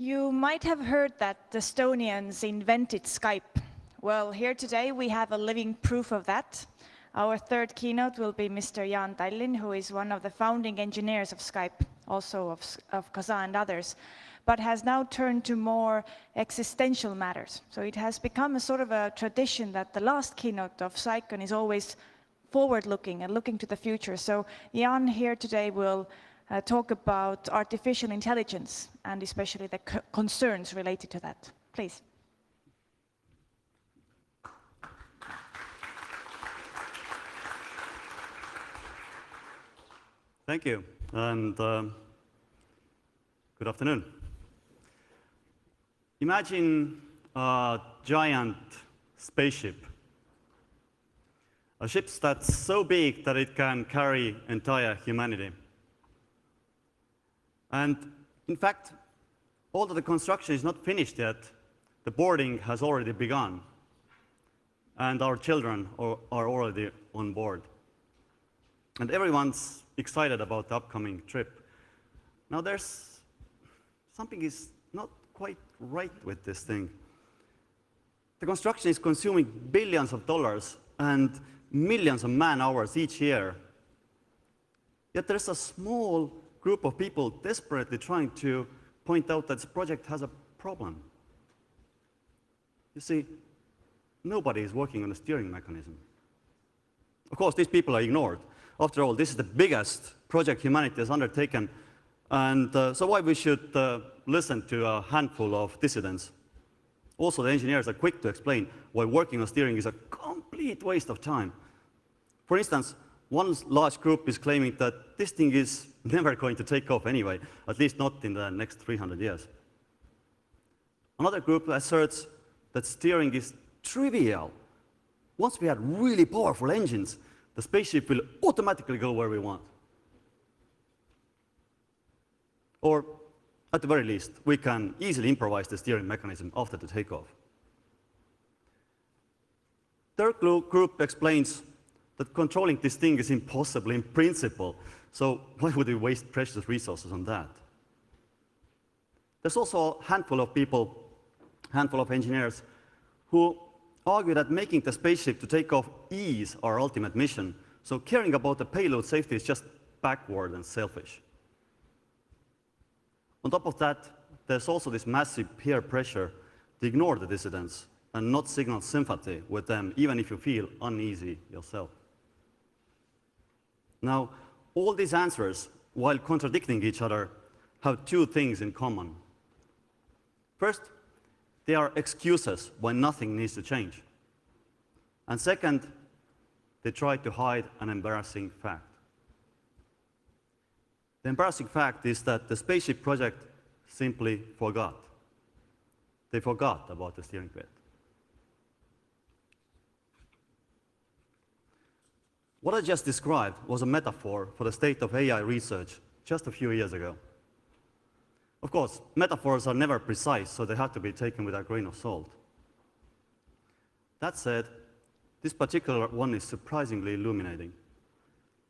You might have heard that Estonians invented Skype. Well, here today we have a living proof of that. Our third keynote will be Mr. Jaan Tallinn, who is one of the founding engineers of Skype, also of Kazaa and others, but has now turned to more existential matters. So it has become a sort of a tradition that the last keynote of CyCon is always forward-looking and looking to the future. So Jaan here today will talk about artificial intelligence and especially the concerns related to that. Please. Thank you, and good afternoon. Imagine a giant spaceship, a ship that's so big that it can carry entire humanity. And in fact, although the construction is not finished yet, the boarding has already begun, and our children are already on board. And everyone's excited about the upcoming trip. Now there's something is not quite right with this thing. The construction is consuming billions of dollars and millions of man-hours each year. Yet there's a small group of people desperately trying to point out that this project has a problem. You see, nobody is working on the steering mechanism. Of course, these people are ignored. After all, this is the biggest project humanity has undertaken, and so why we should listen to a handful of dissidents. Also, the engineers are quick to explain why working on steering is a complete waste of time. For instance, one large group is claiming that this thing is never going to take off anyway, at least not in the next 300 years. Another group asserts that steering is trivial. Once we had really powerful engines, the spaceship will automatically go where we want. Or, at the very least, we can easily improvise the steering mechanism after the takeoff. Third group explains that controlling this thing is impossible in principle, so why would we waste precious resources on that? There's also a handful of people, handful of engineers, who argue that making the spaceship to take off is our ultimate mission, so caring about the payload safety is just backward and selfish. On top of that, there's also this massive peer pressure to ignore the dissidents and not signal sympathy with them, even if you feel uneasy yourself. Now, all these answers, while contradicting each other, have two things in common. First, they are excuses why nothing needs to change. And second, they try to hide an embarrassing fact. The embarrassing fact is that the spaceship project simply forgot. They forgot about the steering bit. What I just described was a metaphor for the state of AI research just a few years ago. Of course, metaphors are never precise, so they have to be taken with a grain of salt. That said, this particular one is surprisingly illuminating.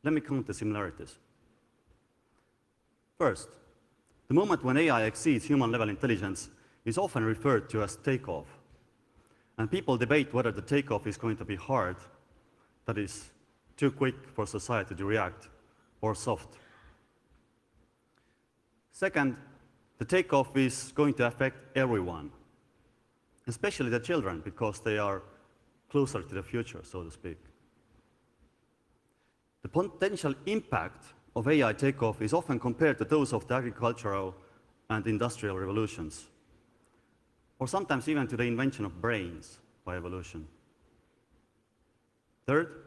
Let me count the similarities. First, the moment when AI exceeds human-level intelligence is often referred to as takeoff. And people debate whether the takeoff is going to be hard, that is, too quick for society to react, or soft. Second, the takeoff is going to affect everyone, especially the children, because they are closer to the future, so to speak. The potential impact of AI takeoff is often compared to those of the agricultural and industrial revolutions, or sometimes even to the invention of brains by evolution. Third,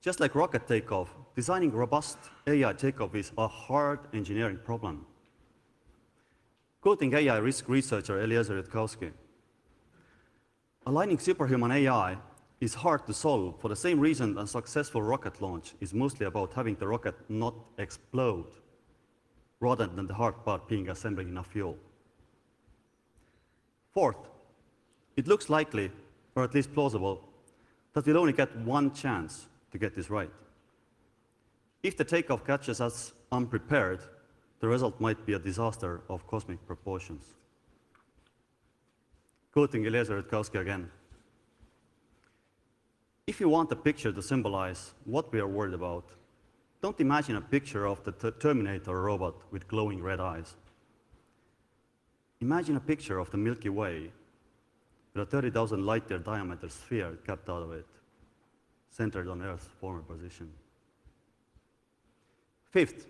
just like rocket takeoff, designing robust AI takeoff is a hard engineering problem. Quoting AI risk researcher Eliezer Yudkowsky, aligning superhuman AI is hard to solve for the same reason a successful rocket launch is mostly about having the rocket not explode, rather than the hard part being assembling enough fuel. Fourth, it looks likely, or at least plausible, that we'll only get one chance to get this right. If the takeoff catches us unprepared, the result might be a disaster of cosmic proportions. Quoting Eliezer Yudkowsky again. If you want a picture to symbolize what we are worried about, don't imagine a picture of the Terminator robot with glowing red eyes. Imagine a picture of the Milky Way with a 30,000 light-year diameter sphere capped out of it, centered on Earth's former position. Fifth,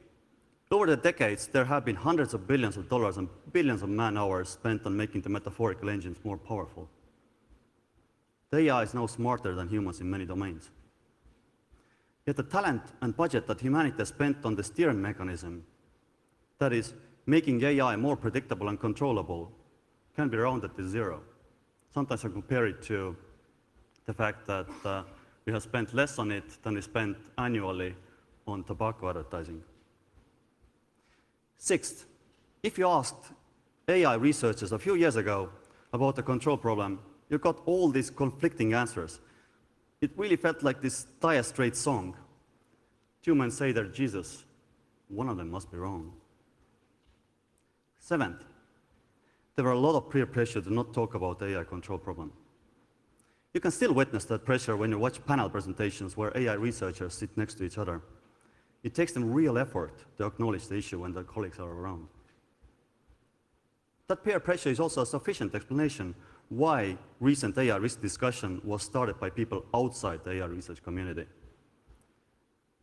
over the decades, there have been hundreds of billions of dollars and billions of man-hours spent on making the metaphorical engines more powerful. The AI is now smarter than humans in many domains. Yet the talent and budget that humanity has spent on the steering mechanism, that is, making AI more predictable and controllable, can be rounded to zero. Sometimes I compare it to the fact that we have spent less on it than we spent annually on tobacco advertising. Sixth, if you asked AI researchers a few years ago about the control problem, you got all these conflicting answers. It really felt like this Dire Straits song. Two men say they're Jesus. One of them must be wrong. Seventh, there were a lot of peer pressure to not talk about the AI control problem. You can still witness that pressure when you watch panel presentations where AI researchers sit next to each other. It takes them real effort to acknowledge the issue when their colleagues are around. That peer pressure is also a sufficient explanation why recent AI risk discussion was started by people outside the AI research community.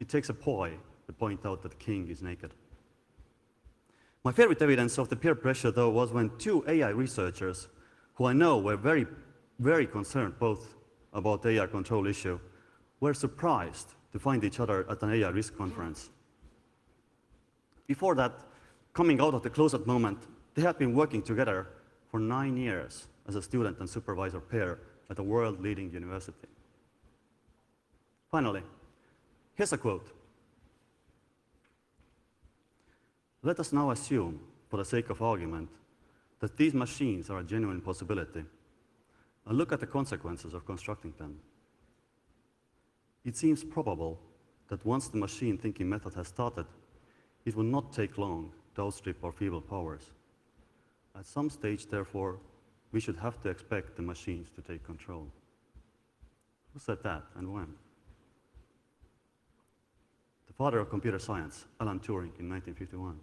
It takes a boy to point out that the king is naked. My favorite evidence of the peer pressure, though, was when two AI researchers, who I know were very, very concerned both about the AI control issue, were surprised to find each other at an AI risk conference. Before that, coming out of the closet moment, they had been working together for 9 years as a student and supervisor pair at a world-leading university. Finally, here's a quote. Let us now assume, for the sake of argument, that these machines are a genuine possibility, and look at the consequences of constructing them. It seems probable that once the machine thinking method has started, it will not take long to outstrip our feeble powers. At some stage, therefore, we should have to expect the machines to take control. Who said that and when? The father of computer science, Alan Turing, in 1951.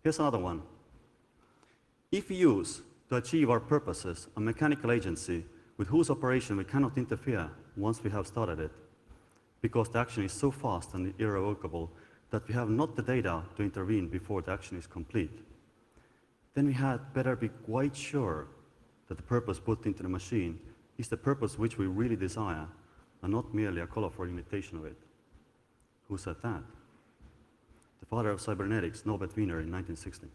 Here's another one. If we use, to achieve our purposes, a mechanical agency with whose operation we cannot interfere once we have started it, because the action is so fast and irrevocable that we have not the data to intervene before the action is complete, then we had better be quite sure that the purpose put into the machine is the purpose which we really desire, and not merely a colorful imitation of it. Who said that? The father of cybernetics, Norbert Wiener, in 1960.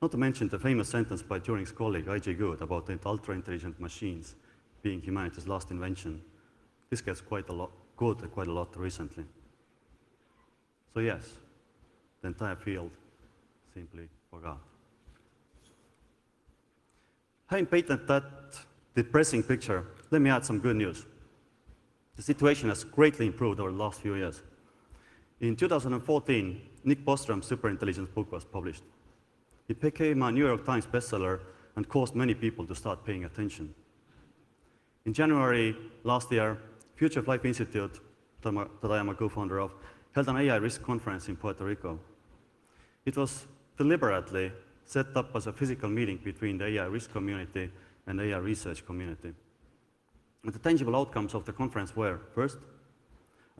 Not to mention the famous sentence by Turing's colleague, I.J. Good, about the ultra-intelligent machines being humanity's last invention. This gets quite a lot recently. So yes, the entire field simply forgot. Having painted that depressing picture, let me add some good news. The situation has greatly improved over the last few years. In 2014, Nick Bostrom's superintelligence book was published. It became a New York Times bestseller and caused many people to start paying attention. In January last year, Future of Life Institute, that I am a co-founder of, held an AI risk conference in Puerto Rico. It was deliberately set up as a physical meeting between the AI risk community and the AI research community. And the tangible outcomes of the conference were, first,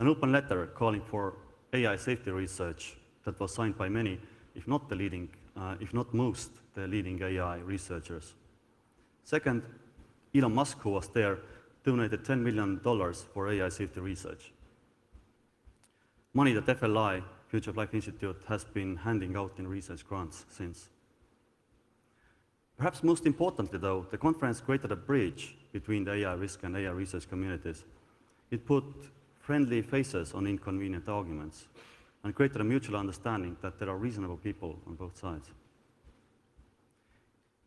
an open letter calling for AI safety research that was signed by many, if not the leading, if not most, the leading AI researchers. Second, Elon Musk, who was there, donated $10 million for AI safety research. Money that FLI, Future of Life Institute, has been handing out in research grants since. Perhaps most importantly, though, the conference created a bridge between the AI risk and AI research communities. It put friendly faces on inconvenient arguments and created a mutual understanding that there are reasonable people on both sides.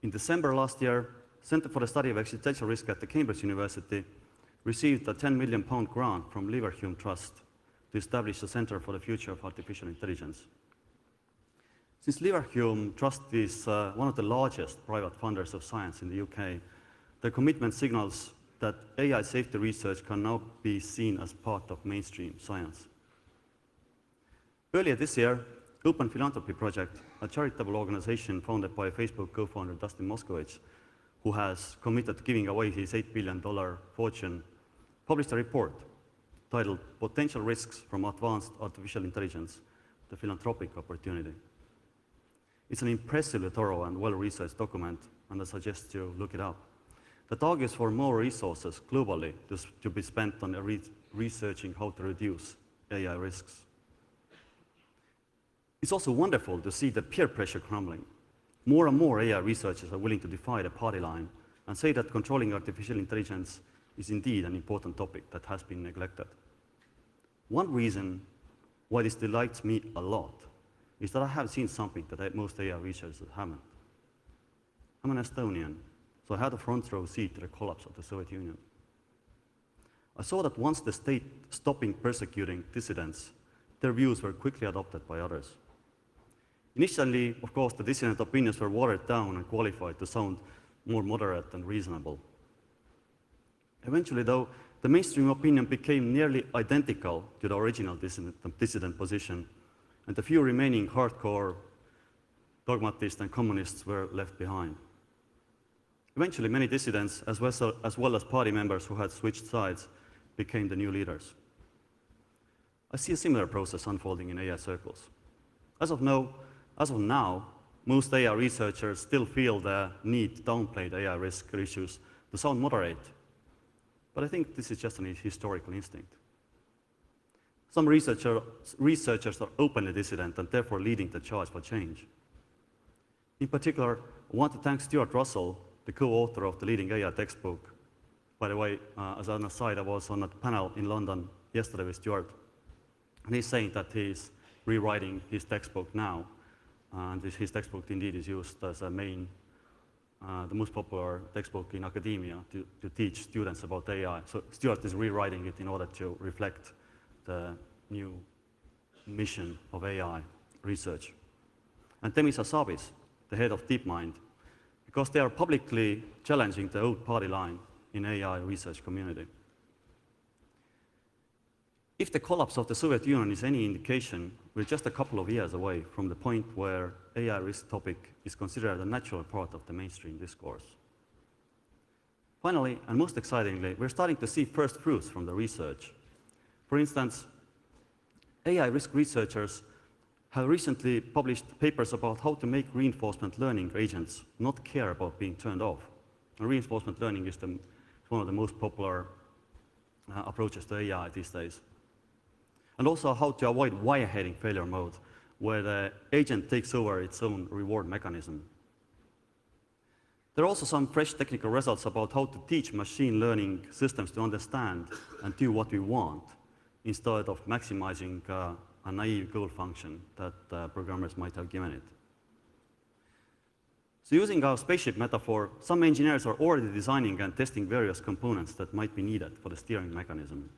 In December last year, Center for the Study of Existential Risk at the Cambridge University received a £10 million grant from Leverhulme Trust to establish the Center for the Future of Artificial Intelligence. Since Leverhulme Trust is one of the largest private funders of science in the UK, their commitment signals that AI safety research can now be seen as part of mainstream science. Earlier this year, Open Philanthropy Project, a charitable organization founded by Facebook co-founder Dustin Moskovich, who has committed to giving away his $8 billion fortune, published a report titled Potential Risks from Advanced Artificial Intelligence, the Philanthropic Opportunity. It's an impressively thorough and well-researched document, and I suggest you look it up, that argues for more resources globally to be spent on researching how to reduce AI risks. It's also wonderful to see the peer pressure crumbling. More and more AI researchers are willing to defy the party line and say that controlling artificial intelligence is indeed an important topic that has been neglected. One reason why this delights me a lot is that I have seen something that most AI researchers haven't. I'm an Estonian, so I had a front row seat to the collapse of the Soviet Union. I saw that once the state stopped persecuting dissidents, their views were quickly adopted by others. Initially, of course, the dissident opinions were watered down and qualified to sound more moderate and reasonable. Eventually, though, the mainstream opinion became nearly identical to the original dissident position, and the few remaining hardcore dogmatists and communists were left behind. Eventually, many dissidents, as well as party members who had switched sides, became the new leaders. I see a similar process unfolding in AI circles. As of now, most AI researchers still feel the need to downplay the AI risk issues to sound moderate, but I think this is just an historical instinct. Some researchers are openly dissident and therefore leading the charge for change. In particular, I want to thank Stuart Russell, the co-author of the leading AI textbook. By the way, as an aside, I was on a panel in London yesterday with Stuart, and he's saying that he's rewriting his textbook now, and his textbook indeed is used as a the most popular textbook in academia to teach students about AI. So Stuart is rewriting it in order to reflect the new mission of AI research. And Temis Hassabis, the head of DeepMind, because they are publicly challenging the old party line in AI research community. If the collapse of the Soviet Union is any indication, we're just a couple of years away from the point where AI risk topic is considered a natural part of the mainstream discourse. Finally, and most excitingly, we're starting to see first fruits from the research. For instance, AI risk researchers have recently published papers about how to make reinforcement learning agents not care about being turned off. And reinforcement learning is one of the most popular approaches to AI these days. And also how to avoid wire-heading failure mode, where the agent takes over its own reward mechanism. There are also some fresh technical results about how to teach machine learning systems to understand and do what we want, instead of maximizing a naive goal function that programmers might have given it. So using our spaceship metaphor, some engineers are already designing and testing various components that might be needed for the steering mechanism.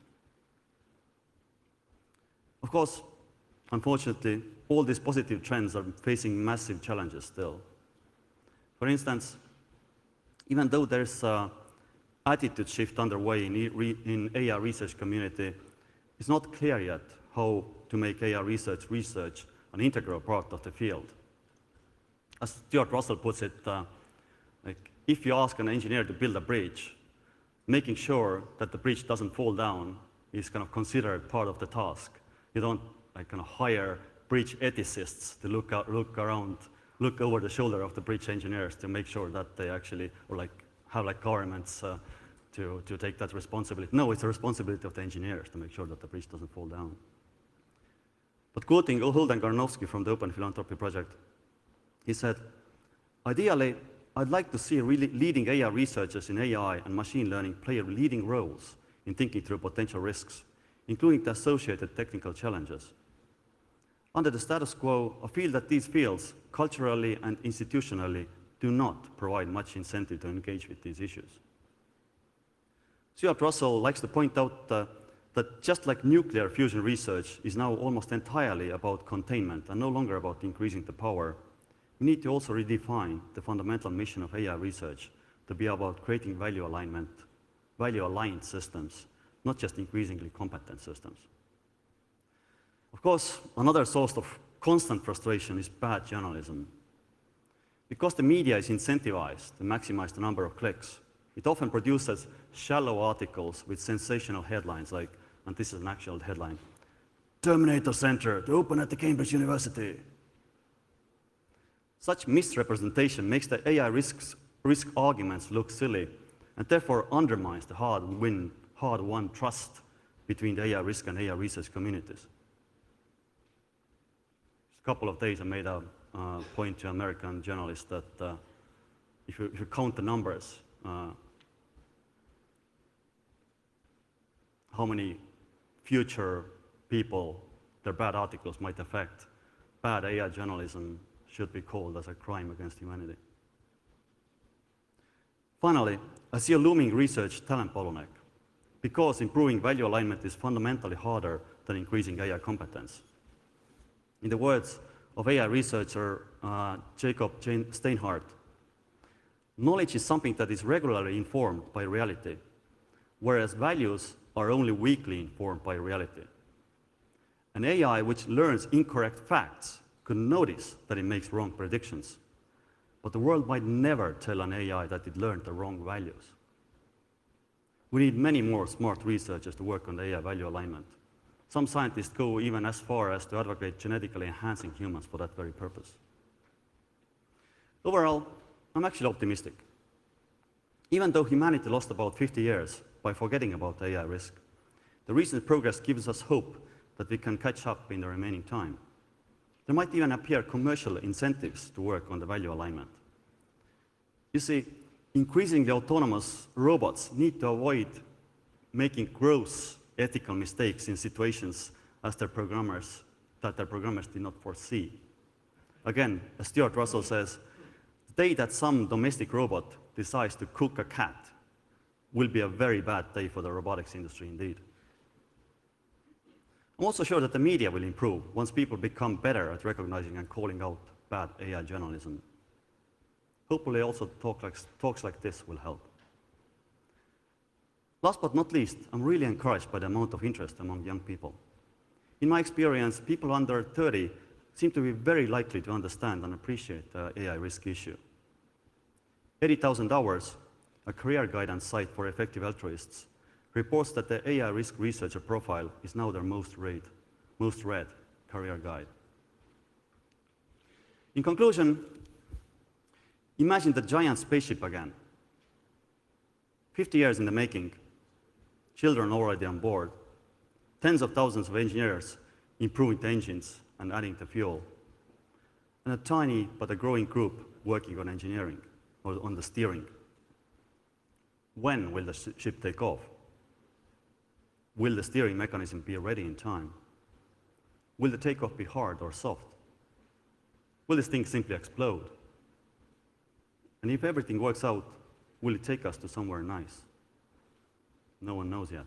Of course, unfortunately, all these positive trends are facing massive challenges still. For instance, even though there's an attitude shift underway in AI research community, it's not clear yet how to make AI research an integral part of the field. As Stuart Russell puts it, if you ask an engineer to build a bridge, making sure that the bridge doesn't fall down is kind of considered part of the task. You don't hire bridge ethicists to look over the shoulder of the bridge engineers to make sure that they actually, have governments to take that responsibility. No, it's a responsibility of the engineers to make sure that the bridge doesn't fall down. But quoting Holden Garnowski from the Open Philanthropy Project, he said, "Ideally, I'd like to see leading AI researchers in AI and machine learning play leading roles in thinking through potential risks, including the associated technical challenges. Under the status quo, I feel that these fields, culturally and institutionally, do not provide much incentive to engage with these issues." Stuart Russell likes to point out the that just like nuclear fusion research is now almost entirely about containment and no longer about increasing the power, we need to also redefine the fundamental mission of AI research to be about creating value-aligned systems, not just increasingly competent systems. Of course, another source of constant frustration is bad journalism. Because the media is incentivized to maximize the number of clicks, it often produces shallow articles with sensational headlines like, and this is an actual headline, "Terminator Center to open at the Cambridge University." Such misrepresentation makes the AI risk arguments look silly and therefore undermines the hard-won trust between the AI risk and AI research communities. Just a couple of days I made a point to American journalists that if you count the numbers, how many future people their bad articles might affect, bad AI journalism should be called as a crime against humanity. Finally, I see a looming research talent bottleneck because improving value alignment is fundamentally harder than increasing AI competence. In the words of AI researcher Jacob Steinhardt, knowledge is something that is regularly informed by reality, whereas values are only weakly informed by reality. An AI which learns incorrect facts could notice that it makes wrong predictions, but the world might never tell an AI that it learned the wrong values. We need many more smart researchers to work on the AI value alignment. Some scientists go even as far as to advocate genetically enhancing humans for that very purpose. Overall, I'm actually optimistic. Even though humanity lost about 50 years by forgetting about AI risk, the recent progress gives us hope that we can catch up in the remaining time. There might even appear commercial incentives to work on the value alignment. You see, increasingly autonomous robots need to avoid making gross ethical mistakes in situations that their programmers did not foresee. Again, as Stuart Russell says, the day that some domestic robot decides to cook a cat will be a very bad day for the robotics industry indeed. I'm also sure that the media will improve once people become better at recognizing and calling out bad AI journalism. Hopefully also talks like this will help. Last but not least, I'm really encouraged by the amount of interest among young people. In my experience, people under 30 seem to be very likely to understand and appreciate the AI risk issue. 80,000 Hours, a career guidance site for effective altruists, reports that the AI risk researcher profile is now their most read career guide. In conclusion, imagine the giant spaceship again. 50 years in the making, children already on board, tens of thousands of engineers improving the engines and adding the fuel, and a tiny but a growing group working on engineering or on the steering. When will the ship take off? Will the steering mechanism be ready in time? Will the takeoff be hard or soft? Will this thing simply explode? And if everything works out, will it take us to somewhere nice? No one knows yet.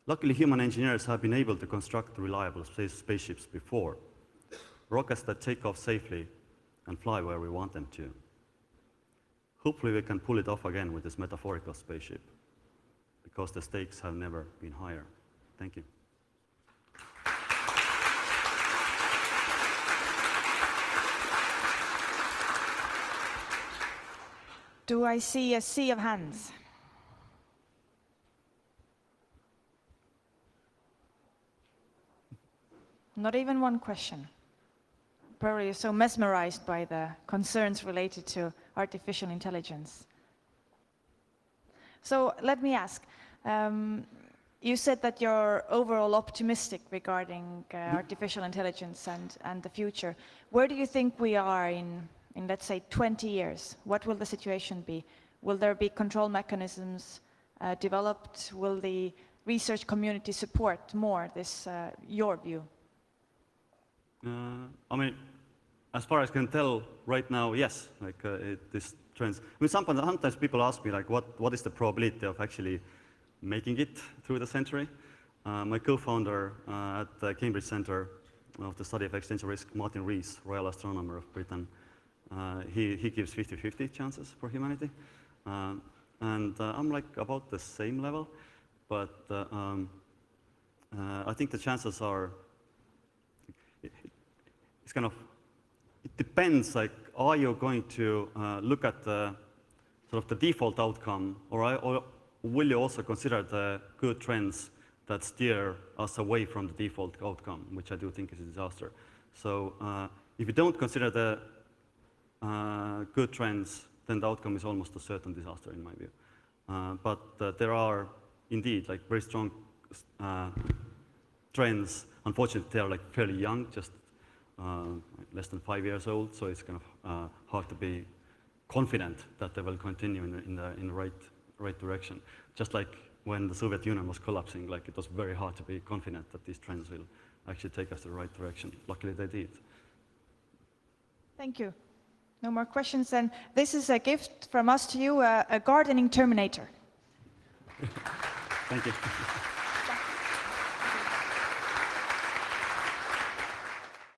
Luckily, human engineers have been able to construct reliable spaceships before, rockets that take off safely and fly where we want them to. Hopefully, we can pull it off again with this metaphorical spaceship, because the stakes have never been higher. Thank you. Do I see a sea of hands? Not even one question. Probably you're so mesmerized by the concerns related to artificial intelligence. So let me ask, you said that you're overall optimistic regarding artificial intelligence and the future. Where do you think we are in, let's say, 20 years? What will the situation be? Will there be control mechanisms developed? Will the research community support more this, your view? I mean, as far as I can tell right now, yes. This trends. I mean, sometimes people ask me, like, what is the probability of actually making it through the century. My co-founder at the Cambridge Centre of the Study of Existential Risk, Martin Rees, Royal Astronomer of Britain, he gives 50-50 chances for humanity. And I'm like about the same level, but I think the chances are, it's kind of, it depends, like, are you going to look at the sort of the default outcome, or will you also consider the good trends that steer us away from the default outcome, which I do think is a disaster. So if you don't consider the good trends, then the outcome is almost a certain disaster in my view. But there are indeed like very strong trends. Unfortunately, they are like fairly young, just less than 5 years old, so it's kind of hard to be confident that they will continue in the right direction. Just like when the Soviet Union was collapsing, like it was very hard to be confident that these trends will actually take us in the right direction. Luckily, they did. Thank you. No more questions, and this is a gift from us to you, a gardening Terminator. Thank you.